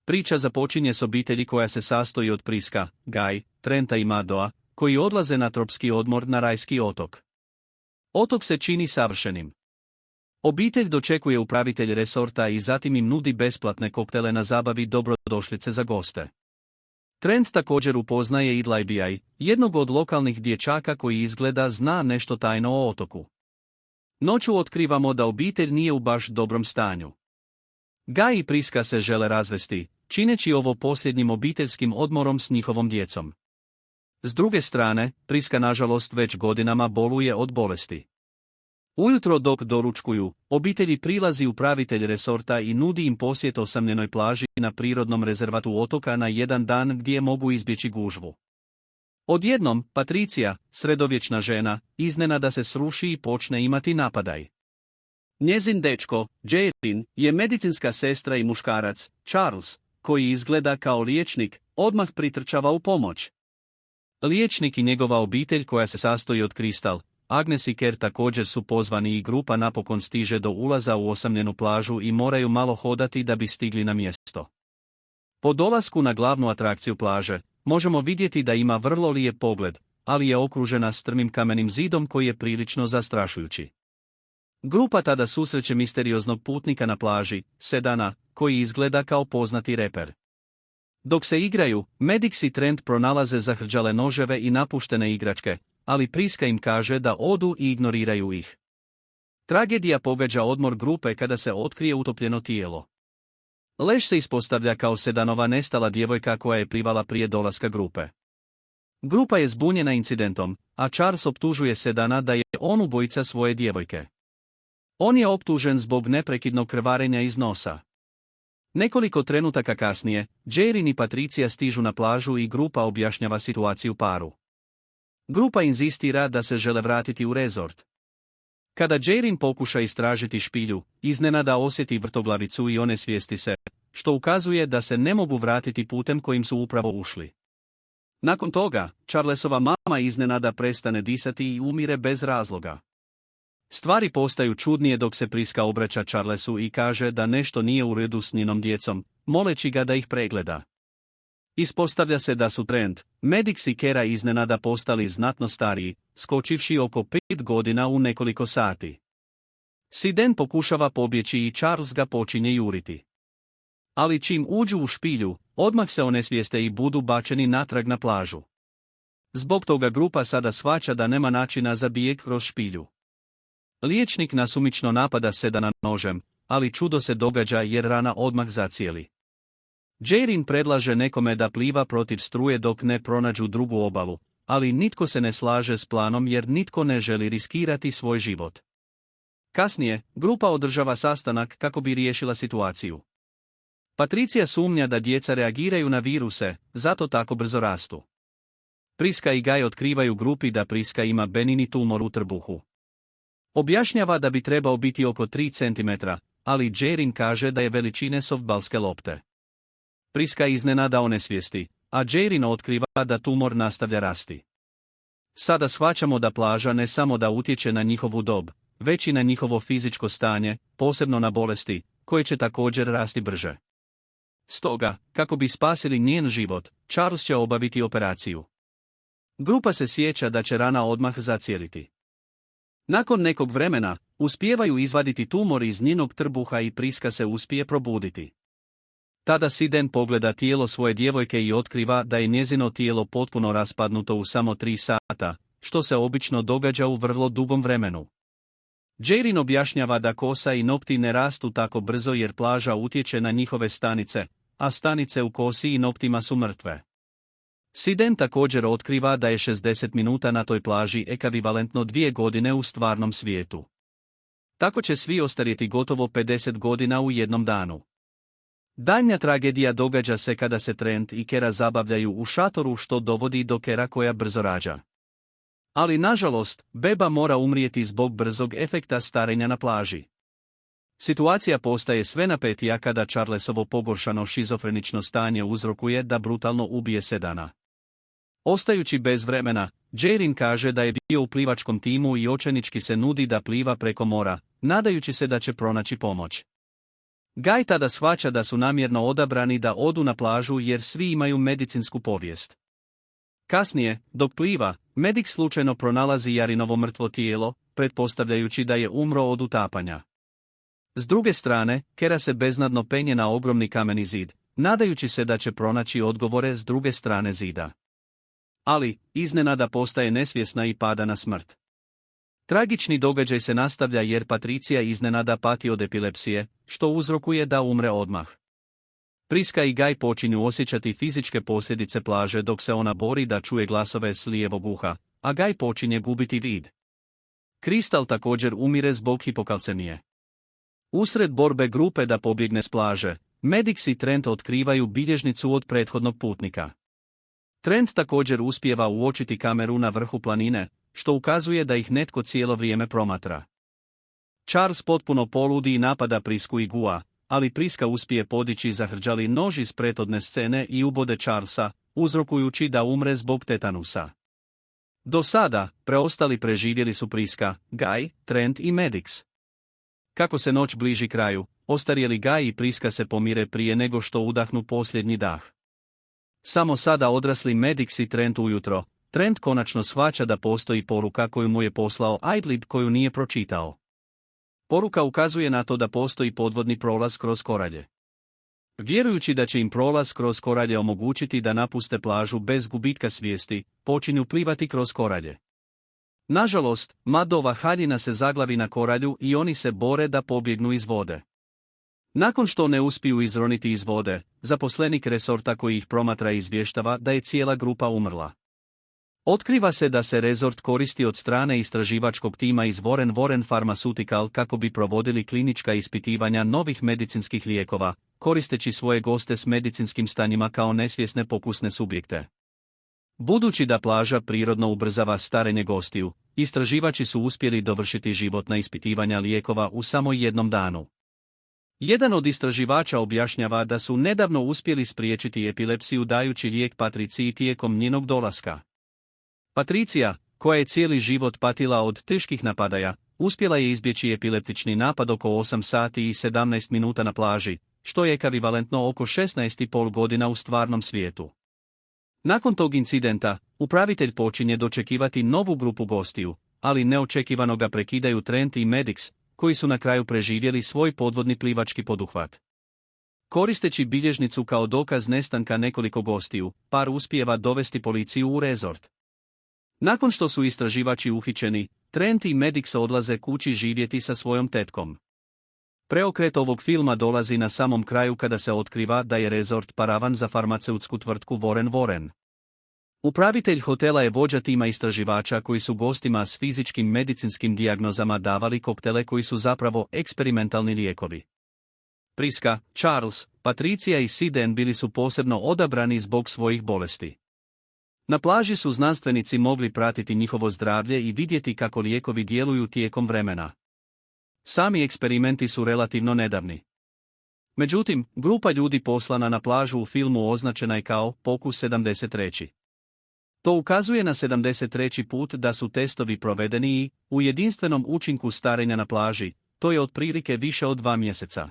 Priča započinje s obitelji koja se sastoji od Priska, Guy, Trenta i Madoa, koji odlaze na tropski odmor na rajski otok. Otok se čini savršenim. Obitelj dočekuje upravitelj resorta i zatim im nudi besplatne koktele na zabavi dobrodošlice za goste. Trent također upoznaje i Dlybija, jednog od lokalnih dječaka koji izgleda zna nešto tajno o otoku. Noću otkrivamo da obitelj nije u baš dobrom stanju. Guy i Priska se žele razvesti, čineći ovo posljednjim obiteljskim odmorom s njihovom djecom. S druge strane, Priska nažalost već godinama boluje od bolesti. Ujutro dok doručkuju, obitelji prilazi upravitelj resorta i nudi im posjet osamljenoj plaži na prirodnom rezervatu otoka na jedan dan gdje mogu izbjeći gužvu. Odjednom, Patricija, sredovječna žena, iznenada se sruši i počne imati napadaj. Njezin dečko, Jarin, je medicinska sestra i muškarac, Charles, koji izgleda kao liječnik, odmah pritrčava u pomoć. Liječnik i njegova obitelj koja se sastoji od Crystal, Agnes i Ker također su pozvani i grupa napokon stiže do ulaza u osamljenu plažu i moraju malo hodati da bi stigli na mjesto. Po dolasku na glavnu atrakciju plaže, možemo vidjeti da ima vrlo lijep pogled, ali je okružena strmim kamenim zidom koji je prilično zastrašujući. Grupa tada susreće misterioznog putnika na plaži, Sedana, koji izgleda kao poznati reper. Dok se igraju, Maddox i Trent pronalaze zahrđale noževe i napuštene igračke, ali Priska im kaže da odu i ignoriraju ih. Tragedija pogađa odmor grupe kada se otkrije utopljeno tijelo. Lež se ispostavlja kao Sedanova nestala djevojka koja je plivala prije dolaska grupe. Grupa je zbunjena incidentom, a Charles optužuje Sedana da je on ubojica svoje djevojke. On je optužen zbog neprekidnog krvarenja iz nosa. Nekoliko trenutaka kasnije, Jarin i Patricija stižu na plažu i grupa objašnjava situaciju paru. Grupa inzistira da se žele vratiti u rezort. Kada Jarin pokuša istražiti špilju, iznenada osjeti vrtoglavicu i onesvijesti se, što ukazuje da se ne mogu vratiti putem kojim su upravo ušli. Nakon toga, Charlesova mama iznenada prestane disati i umire bez razloga. Stvari postaju čudnije dok se Priska obraća Charlesu i kaže da nešto nije u redu s njenom djecom, moleći ga da ih pregleda. Ispostavlja se da su Trent, Maddox i Kera iznenada postali znatno stariji, skočivši oko 5 godina u nekoliko sati. Siden pokušava pobjeći i Charles ga počinje juriti. Ali čim uđu u špilju, odmah se onesvijeste i budu bačeni natrag na plažu. Zbog toga grupa sada shvaća da nema načina za bijeg kroz špilju. Liječnik nasumično napada Sedana nožem, ali čudo se događa jer rana odmah zacijeli. Jarin predlaže nekome da pliva protiv struje dok ne pronađu drugu obalu, ali nitko se ne slaže s planom jer nitko ne želi riskirati svoj život. Kasnije, grupa održava sastanak kako bi riješila situaciju. Patricija sumnja da djeca reagiraju na viruse, zato tako brzo rastu. Priska i Guy otkrivaju grupi da Priska ima benigni tumor u trbuhu. Objašnjava da bi trebao biti oko 3 cm, ali Jarin kaže da je veličine softbalske lopte. Priska iznenada onesvijesti, a Jarin otkriva da tumor nastavlja rasti. Sada shvaćamo da plaža ne samo da utječe na njihovu dob, već i na njihovo fizičko stanje, posebno na bolesti, koje će također rasti brže. Stoga, kako bi spasili njen život, Charles će obaviti operaciju. Grupa se sjeća da će rana odmah zacijeliti. Nakon nekog vremena, uspijevaju izvaditi tumor iz njenog trbuha i Priska se uspije probuditi. Tada Siden pogleda tijelo svoje djevojke i otkriva da je njezino tijelo potpuno raspadnuto u samo 3 sata, što se obično događa u vrlo dugom vremenu. Jarin objašnjava da kosa i nokti ne rastu tako brzo jer plaža utječe na njihove stanice, a stanice u kosi i noktima su mrtve. Siden također otkriva da je 60 minuta na toj plaži ekvivalentno 2 godine u stvarnom svijetu. Tako će svi ostarjeti gotovo 50 godina u jednom danu. Daljnja tragedija događa se kada se Trent i Kera zabavljaju u šatoru što dovodi do Kera koja brzo rađa. Ali nažalost, beba mora umrijeti zbog brzog efekta starenja na plaži. Situacija postaje sve napetija kada Charlesovo pogoršano šizofrenično stanje uzrokuje da brutalno ubije Sedana. Ostajući bez vremena, Jarin kaže da je bio u plivačkom timu i očajnički se nudi da pliva preko mora, nadajući se da će pronaći pomoć. Guy tada shvaća da su namjerno odabrani da odu na plažu jer svi imaju medicinsku povijest. Kasnije, dok pliva, Maddox slučajno pronalazi Jarinovo mrtvo tijelo, pretpostavljajući da je umro od utapanja. S druge strane, Kara se beznadno penje na ogromni kameni zid, nadajući se da će pronaći odgovore s druge strane zida. Ali, iznenada postaje nesvjesna i pada na smrt. Tragični događaj se nastavlja jer Patricija iznenada pati od epilepsije, što uzrokuje da umre odmah. Priska i Guy počinju osjećati fizičke posljedice plaže dok se ona bori da čuje glasove s lijevog uha, a Guy počinje gubiti vid. Crystal također umire zbog hipokalcemije. Usred borbe grupe da pobjegne s plaže, Maddox i Trent otkrivaju bilježnicu od prethodnog putnika. Trent također uspijeva uočiti kameru na vrhu planine, što ukazuje da ih netko cijelo vrijeme promatra. Charles potpuno poludi i napada Prisku i Gua, ali Priska uspije podići zahrđali nož iz prethodne scene i ubode Charlesa, uzrokujući da umre zbog tetanusa. Do sada, preostali preživjeli su Priska, Guy, Trent i Maddox. Kako se noć bliži kraju, ostarjeli Guy i Priska se pomire prije nego što udahnu posljednji dah. Samo sada odrasli Maddox i Trent ujutro, Trent konačno shvaća da postoji poruka koju mu je poslao Idlib koju nije pročitao. Poruka ukazuje na to da postoji podvodni prolaz kroz koralje. Vjerujući da će im prolaz kroz koralje omogućiti da napuste plažu bez gubitka svijesti, počinju plivati kroz koralje. Nažalost, Madova haljina se zaglavi na koralju i oni se bore da pobjegnu iz vode. Nakon što ne uspiju izroniti iz vode, zaposlenik resorta koji ih promatra izvještava da je cijela grupa umrla. Otkriva se da se rezort koristi od strane istraživačkog tima iz Warren Pharmaceutical kako bi provodili klinička ispitivanja novih medicinskih lijekova, koristeći svoje goste s medicinskim stanjima kao nesvjesne pokusne subjekte. Budući da plaža prirodno ubrzava starenje gostiju, istraživači su uspjeli dovršiti životna ispitivanja lijekova u samo jednom danu. Jedan od istraživača objašnjava da su nedavno uspjeli spriječiti epilepsiju dajući lijek Patriciji tijekom njenog dolaska. Patricija, koja je cijeli život patila od teških napadaja, uspjela je izbjeći epileptični napad oko 8 sati i 17 minuta na plaži, što je ekvivalentno oko 16,5 godina u stvarnom svijetu. Nakon tog incidenta, upravitelj počinje dočekivati novu grupu gostiju, ali neočekivano ga prekidaju Trent i Maddox, koji su na kraju preživjeli svoj podvodni plivački poduhvat. Koristeći bilježnicu kao dokaz nestanka nekoliko gostiju, par uspijeva dovesti policiju u rezort. Nakon što su istraživači uhićeni, Trent i Maddox odlaze kući živjeti sa svojom tetkom. Preokret ovog filma dolazi na samom kraju kada se otkriva da je rezort paravan za farmaceutsku tvrtku Warren. Upravitelj hotela je vođa tima istraživača koji su gostima s fizičkim medicinskim dijagnozama davali koktele koji su zapravo eksperimentalni lijekovi. Priska, Charles, Patricija i Siden bili su posebno odabrani zbog svojih bolesti. Na plaži su znanstvenici mogli pratiti njihovo zdravlje i vidjeti kako lijekovi djeluju tijekom vremena. Sami eksperimenti su relativno nedavni. Međutim, grupa ljudi poslana na plažu u filmu označena je kao Pokus 73. To ukazuje na 73. put da su testovi provedeni i, u jedinstvenom učinku starenja na plaži, to je otprilike više od 2 mjeseca.